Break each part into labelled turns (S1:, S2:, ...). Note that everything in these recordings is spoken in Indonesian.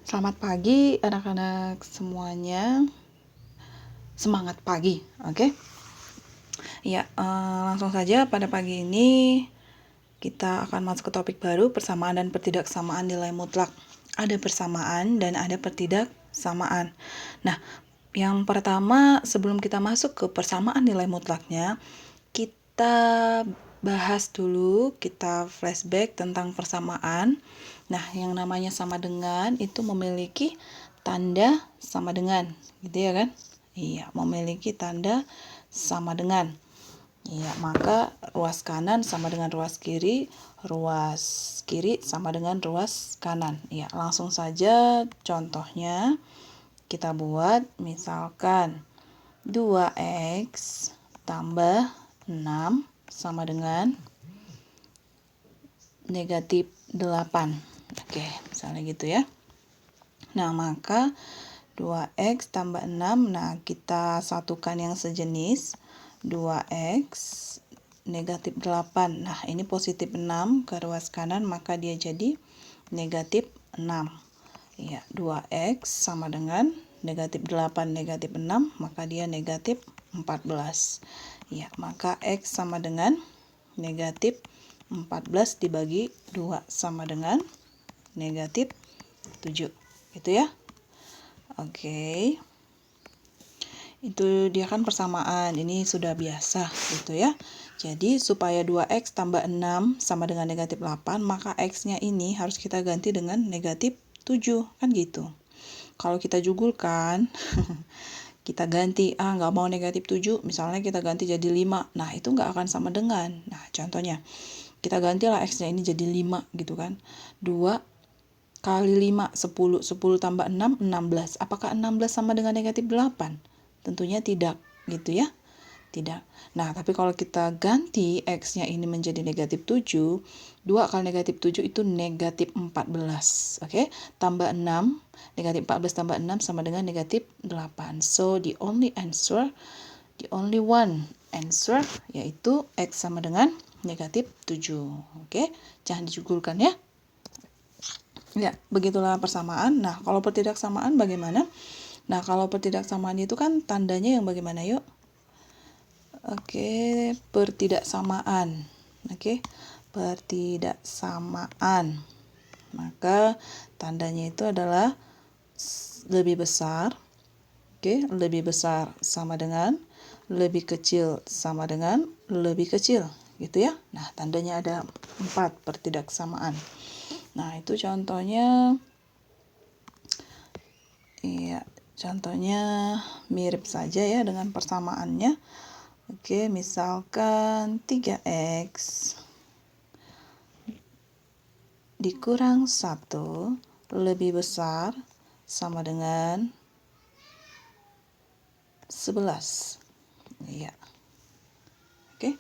S1: Selamat pagi anak-anak semuanya. Semangat pagi, oke? Ya, langsung saja pada pagi ini kita akan masuk ke topik baru, persamaan dan pertidaksamaan nilai mutlak. Ada persamaan dan ada pertidaksamaan. Nah, yang pertama sebelum kita masuk ke persamaan nilai mutlaknya, kita bahas dulu, kita flashback tentang persamaan. Nah, yang namanya sama dengan itu memiliki tanda sama dengan, gitu ya kan? Iya, memiliki tanda sama dengan. Iya, maka ruas kanan sama dengan ruas kiri sama dengan ruas kanan. Iya, langsung saja contohnya kita buat, misalkan 2x tambah 6 sama dengan negatif 8. Oke, misalnya gitu ya. Nah, maka 2x tambah 6, nah kita satukan yang sejenis, 2x negatif 8. Nah, ini positif 6 ke ruas kanan, maka dia jadi negatif 6. Ya, 2x sama dengan negatif 8 negatif 6, maka dia negatif 14. Ya, maka x sama dengan negatif 14 dibagi 2 sama dengan negatif 7. Gitu ya. Oke. Itu dia kan persamaan. Ini sudah biasa gitu ya. Jadi supaya 2x tambah 6 sama dengan negatif 8, maka x-nya ini harus kita ganti dengan negatif 7. Kan gitu. Kalau kita jugulkan, kita ganti, nggak mau negatif 7, misalnya kita ganti jadi 5. Nah, itu nggak akan sama dengan. Nah, contohnya, kita gantilah x-nya ini jadi 5 gitu kan. 2 kali 5, 10. 10 tambah 6, 16. Apakah 16 sama dengan negatif 8? Tentunya tidak, gitu ya. Tidak. Nah, tapi kalau kita ganti x-nya ini menjadi negatif 7, 2 kali negatif 7 itu negatif 14. Oke? Tambah 6, negatif 14 tambah 6 sama dengan negatif 8. So, the only one answer yaitu x sama dengan negatif 7. Oke? Jangan dijugulkan ya. Ya, begitulah persamaan. Nah, kalau pertidaksamaan bagaimana? Nah, kalau pertidaksamaan itu kan tandanya yang bagaimana yuk? Oke, pertidaksamaan. Oke, pertidaksamaan. Maka tandanya itu adalah lebih besar. Oke, lebih besar sama dengan, lebih kecil sama dengan lebih kecil. Gitu ya. Nah, tandanya ada 4 pertidaksamaan. Nah, itu contohnya. Iya, contohnya mirip saja ya dengan persamaannya. Oke, misalkan 3x dikurang 1 lebih besar sama dengan 11. Iya. Oke.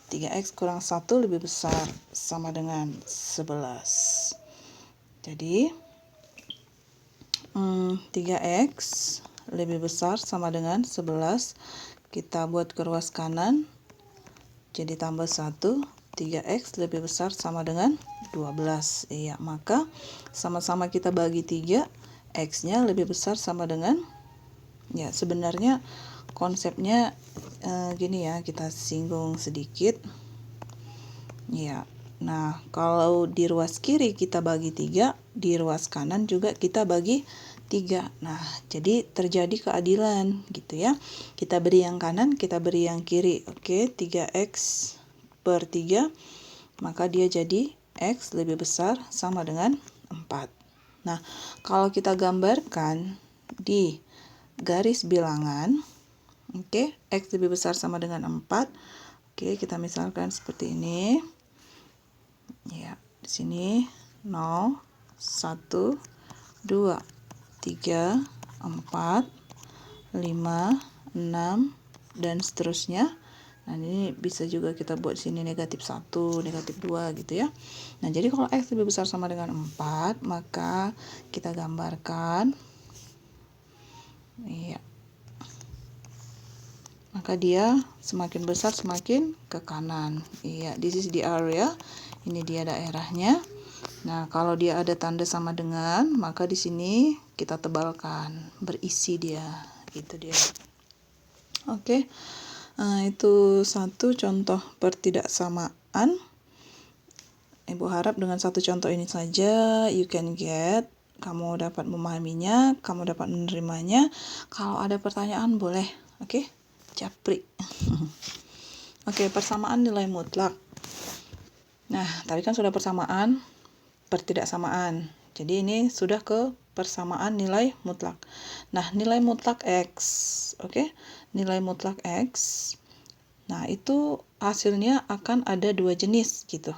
S1: 3x kurang 1 lebih besar sama dengan 11. Jadi 3x lebih besar sama dengan 11. Kita buat ke ruas kanan. Jadi tambah 1. 3x lebih besar sama dengan 12. Iya, maka sama-sama kita bagi 3. X-nya lebih besar sama dengan, ya sebenarnya konsepnya gini ya, kita singgung sedikit. Ya, nah kalau di ruas kiri kita bagi 3, di ruas kanan juga kita bagi 3. Nah, jadi terjadi keadilan gitu ya. Kita beri yang kanan, kita beri yang kiri. Oke, 3x per 3, maka dia jadi x lebih besar sama dengan 4. Nah, kalau kita gambarkan di garis bilangan, oke, x lebih besar sama dengan 4. Oke, kita misalkan seperti ini. Ya, di sini 0, 1, 2, 3, 4, 5, 6, dan seterusnya. Nah, ini bisa juga kita buat sini negatif 1, negatif 2 gitu ya. Nah, jadi kalau x lebih besar sama dengan 4, maka kita gambarkan. Iya. Maka dia semakin besar semakin ke kanan. Iya, this is the area. Ini dia daerahnya. Nah, kalau dia ada tanda sama dengan, maka di sini kita tebalkan, berisi dia, gitu dia. Oke, itu satu contoh pertidaksamaan. Ibu harap dengan satu contoh ini saja you can get, kamu dapat memahaminya, kamu dapat menerimanya. Kalau ada pertanyaan boleh, oke? Japri. Oke, persamaan nilai mutlak. Nah, tadi kan sudah persamaan pertidaksamaan. Jadi ini sudah ke persamaan nilai mutlak. Nah, nilai mutlak X, oke? Nilai mutlak X. Nah, itu hasilnya akan ada dua jenis gitu.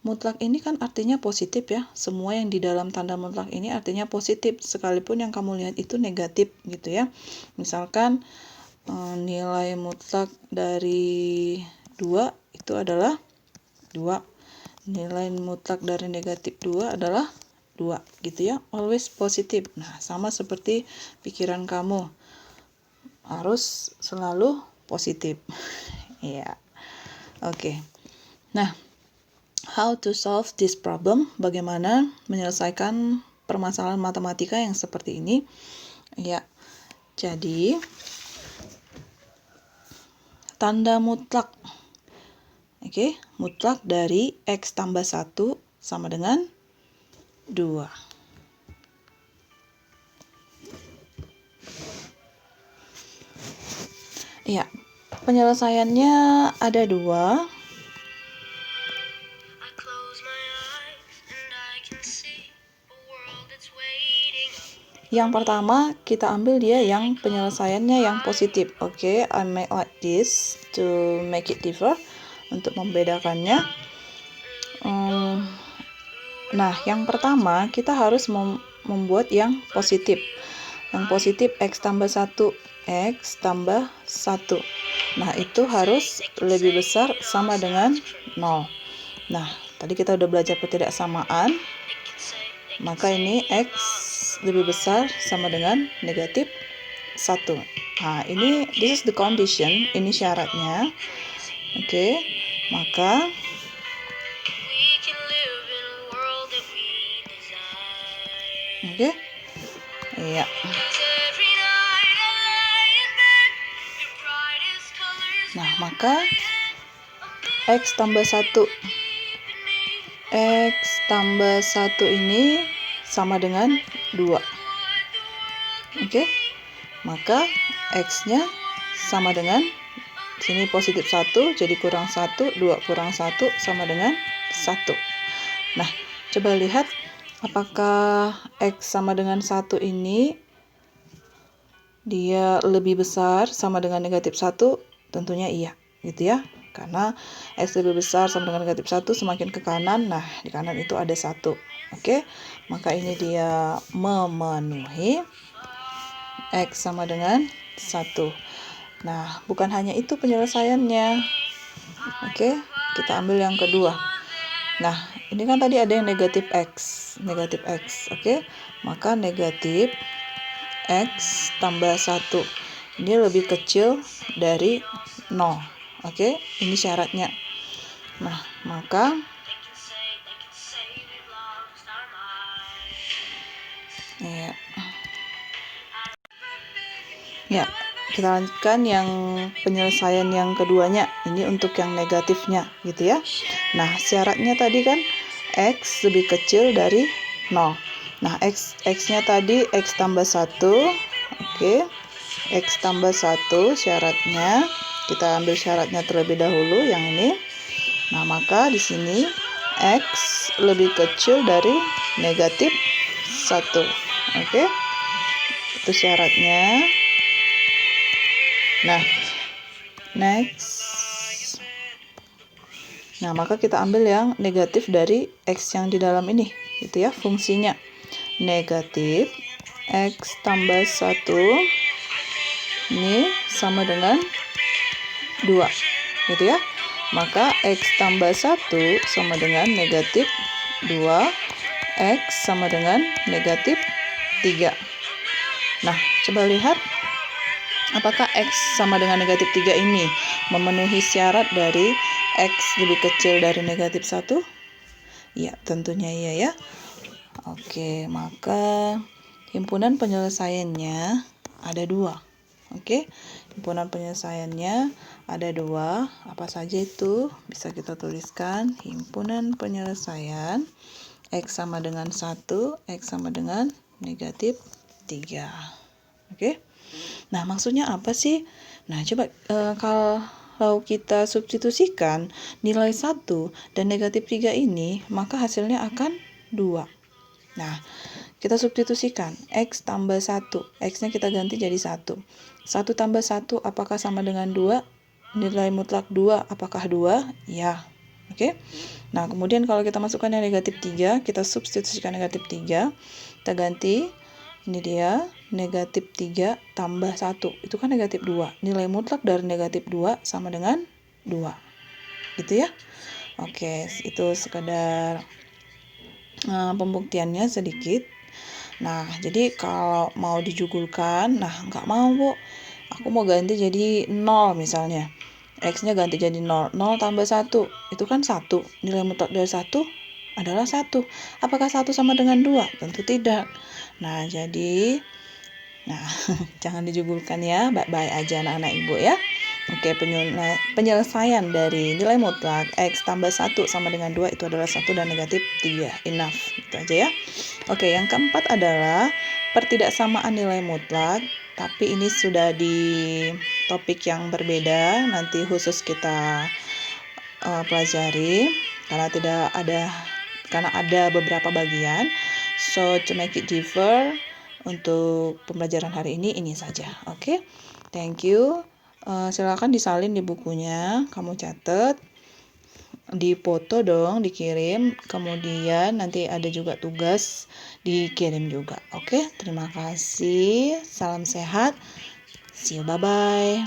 S1: Mutlak ini kan artinya positif ya. Semua yang di dalam tanda mutlak ini artinya positif, sekalipun yang kamu lihat itu negatif gitu ya. Misalkan nilai mutlak dari 2 itu adalah 2. Nilai mutlak dari negatif 2 adalah 2 gitu ya. Always positif. Nah, sama seperti pikiran kamu. Harus selalu positif. Ya. Oke. Nah, how to solve this problem? Bagaimana menyelesaikan permasalahan matematika yang seperti ini? Ya. Jadi, tanda mutlak. Oke, mutlak dari X tambah 1 sama dengan 2. Ya, penyelesaiannya ada 2. Yang pertama, kita ambil dia yang penyelesaiannya yang positif. Oke, I make like this to make it differ, untuk membedakannya. Nah, yang pertama kita harus membuat yang positif. Yang positif X tambah 1. X tambah 1. Nah, itu harus lebih besar sama dengan 0. Nah, tadi kita udah belajar pertidaksamaan. Maka ini X lebih besar sama dengan negatif 1. Nah, ini this is the condition, ini syaratnya. Oke, maka iya. Nah, maka X tambah 1. X tambah 1 ini sama dengan 2. Oke. Maka X-nya sama dengan, sini positif 1, jadi kurang 1, 2 kurang 1 sama dengan 1. Nah, coba lihat apakah X sama dengan 1 ini dia lebih besar sama dengan negatif 1? Tentunya iya, gitu ya. Karena X lebih besar sama dengan negatif 1, semakin ke kanan, nah di kanan itu ada 1. Oke, maka ini dia memenuhi X sama dengan 1. Nah, bukan hanya itu penyelesaiannya. Oke, kita ambil yang kedua. Nah, ini kan tadi ada yang negatif X. Oke, maka negatif X tambah 1. Ini lebih kecil dari 0. Oke, ini syaratnya. Nah, maka ya, kita lanjutkan yang penyelesaian yang keduanya. Ini untuk yang negatifnya gitu ya. Nah, syaratnya tadi kan X lebih kecil dari 0. Nah, X-nya tadi X tambah 1. Oke, X tambah 1 syaratnya. Kita ambil syaratnya terlebih dahulu yang ini. Nah, maka di sini X lebih kecil dari negatif 1. Oke, itu syaratnya. Nah, next. Nah, maka kita ambil yang negatif dari X yang di dalam ini, gitu ya, fungsinya. Negatif X tambah 1 ini sama dengan 2, gitu ya. Maka X tambah 1 sama dengan negatif 2, X sama dengan negatif 3. Nah, coba lihat apakah X sama dengan negatif 3 ini memenuhi syarat dari X lebih kecil dari negatif 1? Ya, tentunya iya ya. Oke, maka himpunan penyelesaiannya ada 2. Oke, himpunan penyelesaiannya ada 2. Apa saja itu? Bisa kita tuliskan himpunan penyelesaian X sama dengan 1, X sama dengan negatif 3. Oke. Nah, maksudnya apa sih? Nah, coba kalau kita substitusikan nilai 1 dan negatif 3 ini, maka hasilnya akan 2. Nah, kita substitusikan X tambah 1. X-nya kita ganti jadi 1. 1 tambah 1 apakah sama dengan 2? Nilai mutlak 2 apakah 2? Ya. Oke. Nah, kemudian kalau kita masukkan yang negatif 3, kita substitusikan negatif 3. Kita ganti, ini dia, negatif 3 tambah 1. Itu kan negatif 2. Nilai mutlak dari negatif 2 sama dengan 2. Gitu ya. Oke, itu sekedar pembuktiannya sedikit. Nah, jadi kalau mau dijugulkan, nah nggak mau, Bu. Aku mau ganti jadi 0 misalnya. X-nya ganti jadi 0. 0 tambah 1, itu kan 1. Nilai mutlak dari 1 adalah 1. Apakah 1 sama dengan 2? Tentu tidak. Nah, jadi, jangan dijugulkan ya. Baik-baik aja anak-anak Ibu ya. Oke, penyelesaian dari nilai mutlak X tambah 1 sama dengan 2 itu adalah 1 dan negatif 3. Enough. Itu aja ya. Oke, yang keempat adalah pertidaksamaan nilai mutlak. Tapi ini sudah di topik yang berbeda. Nanti khusus kita pelajari karena ada beberapa bagian. So, to make it differ, untuk pembelajaran hari ini saja. Oke. Thank you. Silakan disalin di bukunya, kamu catat, dipoto dong, dikirim, kemudian nanti ada juga tugas dikirim juga. Oke, terima kasih, salam sehat, see you, bye-bye.